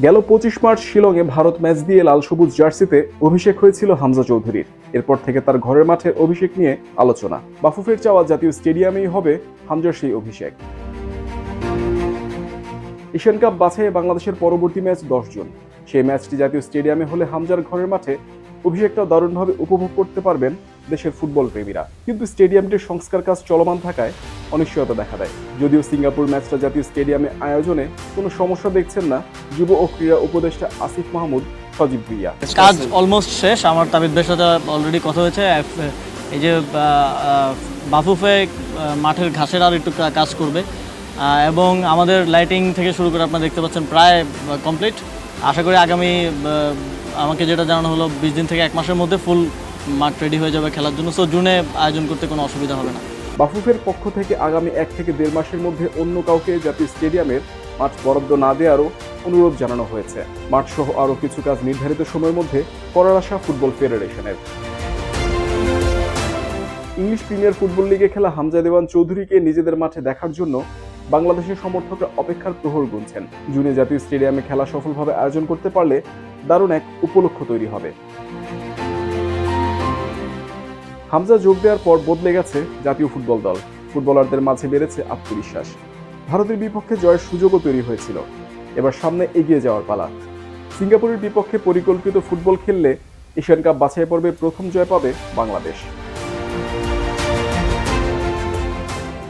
গেল 25 মার্চ শিলংয়ে ভারত ম্যাচ দিয়ে লাল সবুজ জার্সিতে অভিষেক হয়েছিল হামজা চৌধুরীর। এরপর থেকে তার ঘরের মাঠে অভিষেক নিয়ে আলোচনা। বাফুফের চাওয়া জাতীয় স্টেডিয়ামেই হবে হামজার সেই অভিষেক। এশিয়ান কাপ বাছাইয়ে বাংলাদেশের পরবর্তী ম্যাচ 10 জুন। সেই ম্যাচটি জাতীয় স্টেডিয়ামে হলে হামজার ঘরের মাঠে অভিষেকটা দারুণভাবে উপভোগ করতে পারবেন দেশের ফুটবল প্রেমীরা। কিন্তু স্টেডিয়ামটির সংস্কার কাজ চলমান থাকায় অনিশ্চয়তা দেখা দেয়। যদিও সিঙ্গাপুর ম্যাচটা জাতীয় স্টেডিয়ামে আয়োজনে কোনো সমস্যা দেখছেন না যুব ও ক্রীড়া উপদেষ্টা আসিফ মাহমুদ সজীব ভুইয়া। কাজ অলমোস্ট শেষ। আমার তাবিদ ভাইয়ের সাথে অলরেডি কথা হয়েছে। এই যে বাফুফে মাঠের ঘাসের আর একটু কাজ করবে এবং আমাদের লাইটিং থেকে শুরু করে আপনারা দেখতে পাচ্ছেন প্রায় কমপ্লিট। আশা করি আগামী আমাকে যেটা জানানো হলো 20 দিন থেকে 1 মাসের মধ্যে ফুল মাঠ রেডি হয়ে যাবে খেলার জন্য। সো জুনে আয়োজন করতে কোনো অসুবিধা হবে না। বাফুফের পক্ষ থেকে আগামী 1 থেকে 1.5 মাসের মধ্যে অন্য কাউকে জাতীয় স্টেডিয়ামের মাঠ বরাদ্দ না দেওয়ারও অনুরোধ জানানো হয়েছে। মাঠ সহ আরও কিছু কাজ নির্ধারিত সময়ের মধ্যে করার আশা ফুটবল ফেডারেশনের। ইংলিশ প্রিমিয়ার ফুটবল লিগে খেলা হামজা দেওয়ান চৌধুরীকে নিজেদের মাঠে দেখার জন্য বাংলাদেশের সমর্থকরা অপেক্ষার প্রহর গুনছেন। জুনে জাতীয় স্টেডিয়ামে খেলা সফলভাবে আয়োজন করতে পারলে দারুণ এক উপলক্ষ তৈরি হবে। হামজা যোগ দেওয়ার পর বদলে গেছে জাতীয় ফুটবল দল। ফুটবলারদের মাঝে বেড়েছে আত্মবিশ্বাস। ভারতের বিপক্ষে জয়ের সুযোগও তৈরি হয়েছিল। এবার সামনে এগিয়ে যাওয়ার পালা। সিঙ্গাপুরের বিপক্ষে পরিকল্পিত ফুটবল খেললে এশিয়ান কাপ বাছাই পর্বে প্রথম জয় পাবে বাংলাদেশ।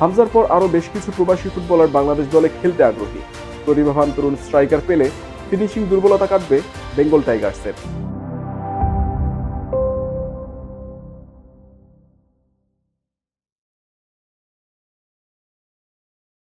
হামজার পর আরও বেশ কিছু প্রবাসী ফুটবলার বাংলাদেশ দলে খেলতে আগ্রহী। প্রতিভাবান তরুণ স্ট্রাইকার পেলে ফিনিশিং দুর্বলতা কাটবে বেঙ্গল টাইগার্সের।